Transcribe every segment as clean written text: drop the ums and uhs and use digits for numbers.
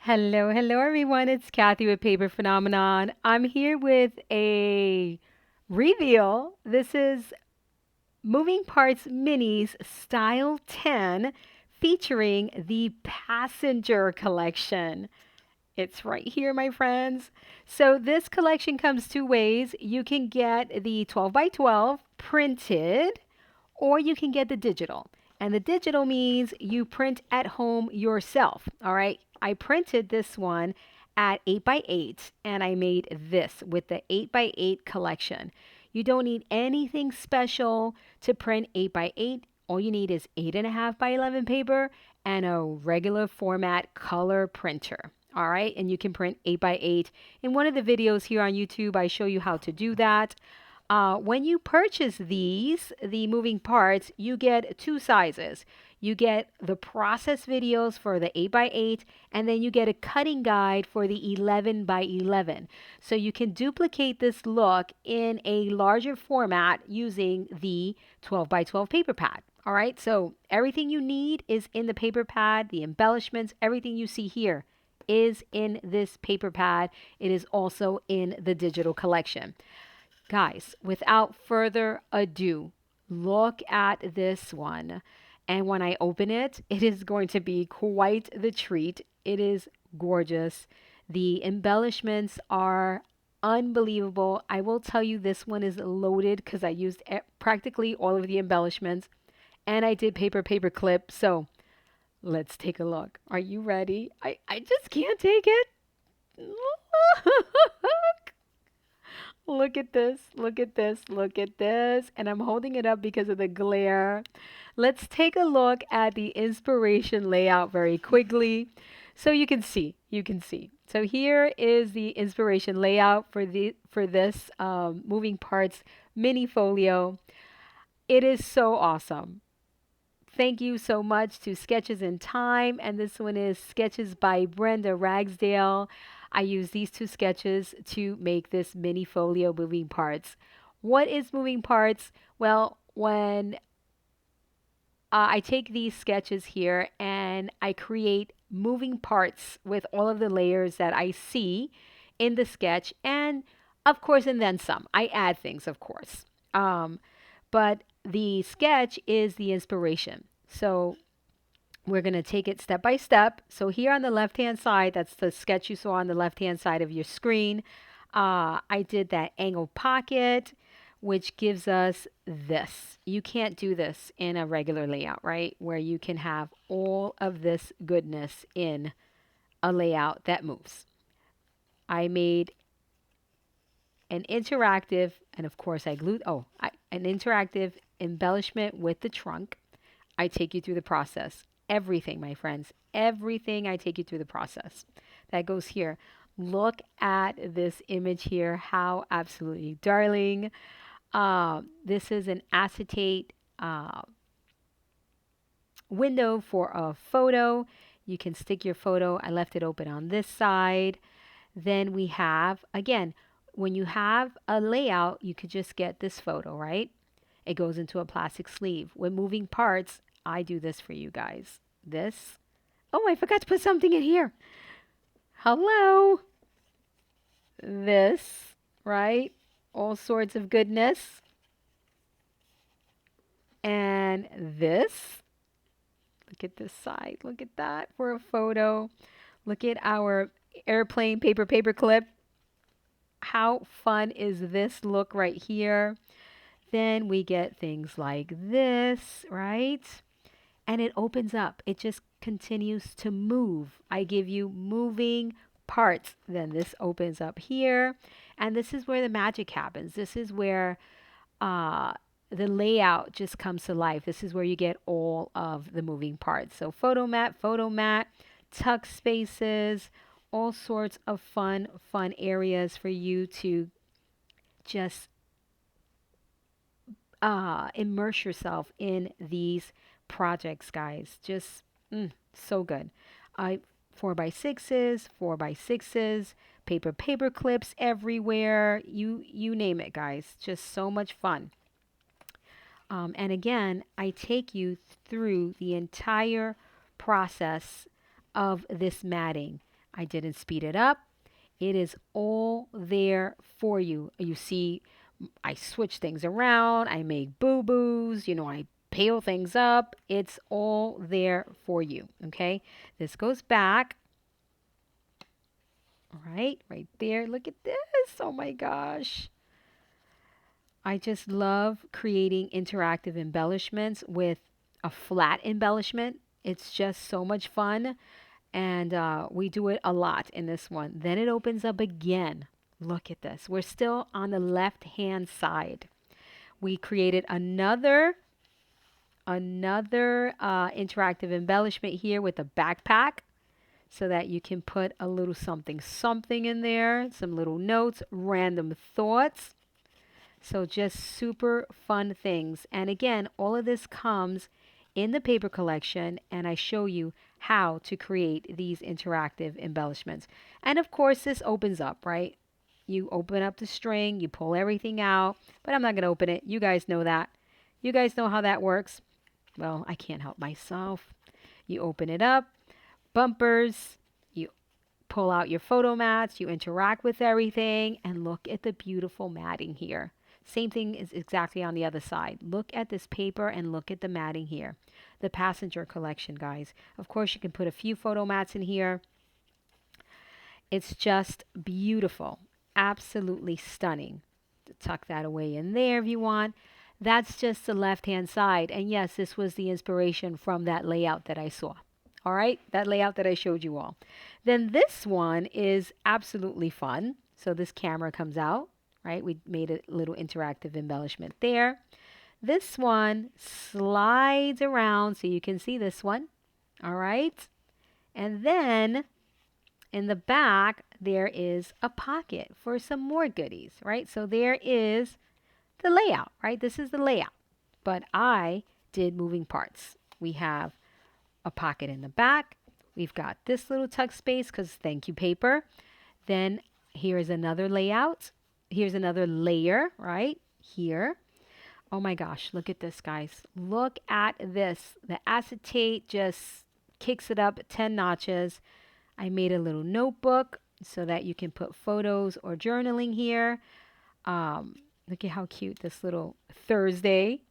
Hello, hello everyone. It's Kathy with Paper Phenomenon. I'm here with a reveal. This is Moving Parts Minis Style 10 featuring the Passenger Collection. It's right here, my friends. So this collection comes two ways. You can get the 12 by 12 printed or you can get the digital. And the digital means you print at home yourself. All right. I printed this one at 8 by 8 and I made this with the 8 by 8 collection. You don't need anything special to print 8 by 8. All you need is 8.5 by 11 paper and a regular format color printer. All right. And you can print 8 by 8. In one of the videos here on YouTube, I show you how to do that. When you purchase these, the moving parts, you get two sizes. You get the process videos for the 8 by 8 and then you get a cutting guide for the 11 by 11. So you can duplicate this look in a larger format using the 12 by 12 paper pad. All right, so everything you need is in the paper pad, the embellishments, everything you see here is in this paper pad. It is also in the digital collection. Guys, without further ado, look at this one. And when I open it, it is going to be quite the treat. It is gorgeous. The embellishments are unbelievable. I will tell you this one is loaded because I used practically all of the embellishments and I did paper clip. So let's take a look. Are you ready? I just can't take it. Look at this, look at this, look at this. And I'm holding it up because of the glare. Let's take a look at the inspiration layout very quickly so you can see. So here is the inspiration layout for this moving parts mini folio. It is so awesome. Thank you so much to Sketches in Time, and this one is Sketches by Brenda Ragsdale. I use these two sketches to make this mini folio moving parts. What is moving parts? Well, when I take these sketches here and I create moving parts with all of the layers that I see in the sketch, and of course, and then some. I add things, of course. But the sketch is the inspiration. So we're going to take it step by step. So here on the left-hand side, that's the sketch you saw on the left-hand side of your screen. I did that angle pocket, which gives us this. You can't do this in a regular layout, right? Where you can have all of this goodness in a layout that moves. I made an interactive, and of course I glued, an interactive embellishment with the trunk. I take you through the process. Everything, my friends, everything I take you through the process. That goes here. Look at this image here. How absolutely darling. This is an acetate window for a photo. You can stick your photo. I left it open on this side. Then we have, again, when you have a layout, you could just get this photo, right? It goes into a plastic sleeve. With moving parts, I do this for you guys. This. Oh, I forgot to put something in here. Hello. This, right? All sorts of goodness. And this. Look at this side. Look at that for a photo. Look at our airplane paper clip. How fun is this look right here? Then we get things like this, right? And it opens up. It just continues to move. I give you moving parts. Then this opens up here. And this is where the magic happens. This is where the layout just comes to life. This is where you get all of the moving parts. So photo mat, tuck spaces, all sorts of fun areas for you to just immerse yourself in these projects, guys. Just so good. I 4x6s, 4x6s, paper clips everywhere. You name it, guys. Just so much fun. And again, I take you through the entire process of this matting. I didn't speed it up. It is all there for you. You see, I switch things around. I make boo-boos. I pale things up. It's all there for you. Okay. This goes back. All right there. Look at this. Oh my gosh. I just love creating interactive embellishments with a flat embellishment. It's just so much fun. And we do it a lot in this one. Then it opens up again. Look at this. We're still on the left-hand side. We created another interactive embellishment here with a backpack so that you can put a little something in there, some little notes, random thoughts. So just super fun things. And again, all of this comes in the paper collection, and I show you how to create these interactive embellishments. And of course, this opens up, right? You open up the string, you pull everything out, but I'm not going to open it. You guys know that. You guys know how that works. Well, I can't help myself. You open it up, bumpers, you pull out your photo mats, you interact with everything, and look at the beautiful matting here. Same thing is exactly on the other side. Look at this paper and look at the matting here. The passenger collection, guys. Of course, you can put a few photo mats in here. It's just beautiful. Absolutely stunning. Tuck that away in there if you want. That's just the left-hand side. And yes, this was the inspiration from that layout that I saw. All right, that layout that I showed you all. Then this one is absolutely fun. So this camera comes out, right? We made a little interactive embellishment there. This one slides around so you can see this one. All right. And then in the back, there is a pocket for some more goodies, right? So there is the layout, right? This is the layout. But I did moving parts. We have a pocket in the back. We've got this little tuck space because thank you, paper. Then here's another layout. Here's another layer, right? Here. Oh my gosh, look at this, guys. Look at this. The acetate just kicks it up 10 notches. I made a little notebook so that you can put photos or journaling here. Look at how cute this little Thursday.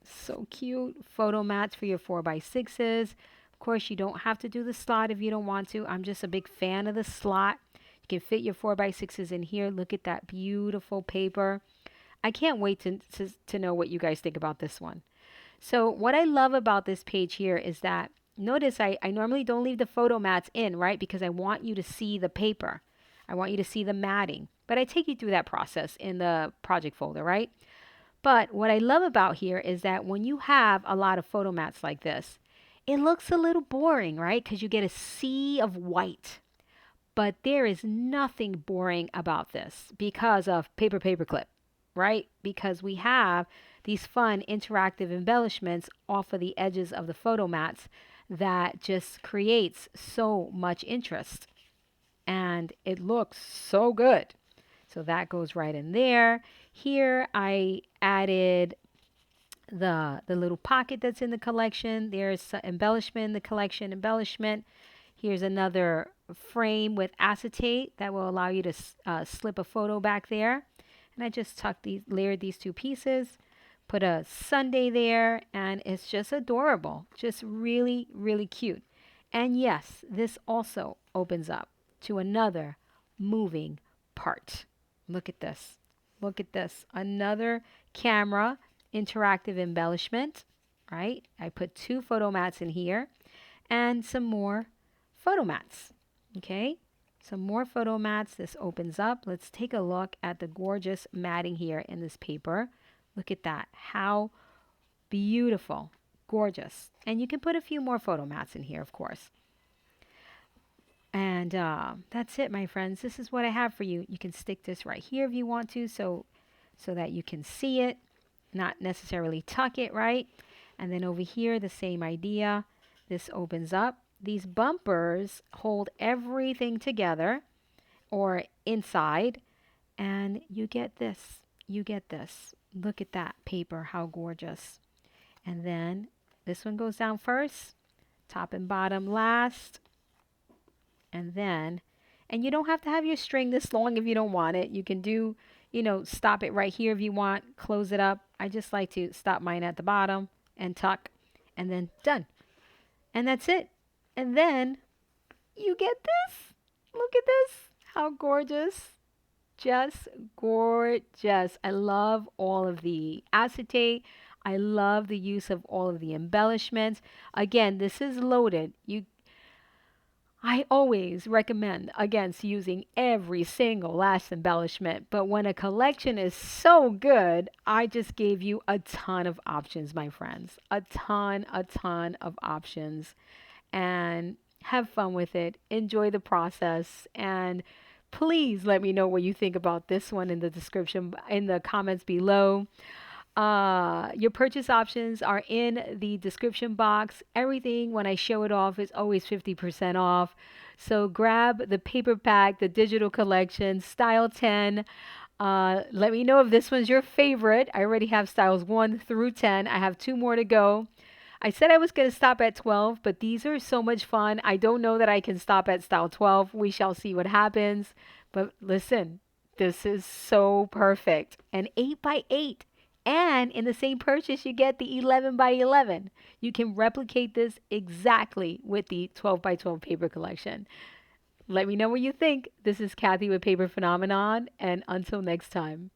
So cute. Photo mats for your 4x6s. Of course, you don't have to do the slot if you don't want to. I'm just a big fan of the slot. You can fit your 4x6s in here. Look at that beautiful paper. I can't wait to know what you guys think about this one. So what I love about this page here is that, notice I normally don't leave the photo mats in, right? Because I want you to see the paper. I want you to see the matting. But I take you through that process in the project folder, right? But what I love about here is that when you have a lot of photo mats like this, it looks a little boring, right? Because you get a sea of white. But there is nothing boring about this because of paperclip, right? Because we have these fun interactive embellishments off of the edges of the photo mats that just creates so much interest. And it looks so good. So that goes right in there. Here I added the little pocket that's in the collection. There's embellishment in the collection, embellishment. Here's another frame with acetate that will allow you to slip a photo back there. And I just layered these two pieces, put a sundae there, and it's just adorable. Just really, really cute. And yes, this also opens up to another moving part. Look at this. Look at this. Another camera interactive embellishment, right? I put 2 photo mats in here and some more photo mats. Okay, some more photo mats. This opens up. Let's take a look at the gorgeous matting here in this paper. Look at that. How beautiful. Gorgeous. And you can put a few more photo mats in here, of course. And that's it, my friends. This is what I have for you. You can stick this right here if you want to, so that you can see it, not necessarily tuck it, right? And then over here, the same idea. This opens up. These bumpers hold everything together or inside, and you get this. You get this. Look at that paper. How gorgeous. And then this one goes down first, top and bottom last. And then, and you don't have to have your string this long if you don't want it. You can do, stop it right here if you want, close it up. I just like to stop mine at the bottom and tuck, and then done. And that's it. And then you get this. Look at this. How gorgeous. Just gorgeous. I love all of the acetate. I love the use of all of the embellishments. Again, this is loaded. I always recommend against using every single last embellishment, but when a collection is so good, I just gave you a ton of options, my friends. A ton of options. And have fun with it. Enjoy the process. And please let me know what you think about this one in the description, in the comments below. Your purchase options are in the description box. Everything, when I show it off, is always 50% off. So grab the paper pack, the digital collection, style 10. Let me know if this one's your favorite. I already have styles 1 through 10. I have 2 more to go. I said I was going to stop at 12, but these are so much fun. I don't know that I can stop at style 12. We shall see what happens. But listen, this is so perfect. An 8 by 8. And in the same purchase, you get the 11 by 11. You can replicate this exactly with the 12 by 12 paper collection. Let me know what you think. This is Kathy with Paper Phenomenon, and until next time.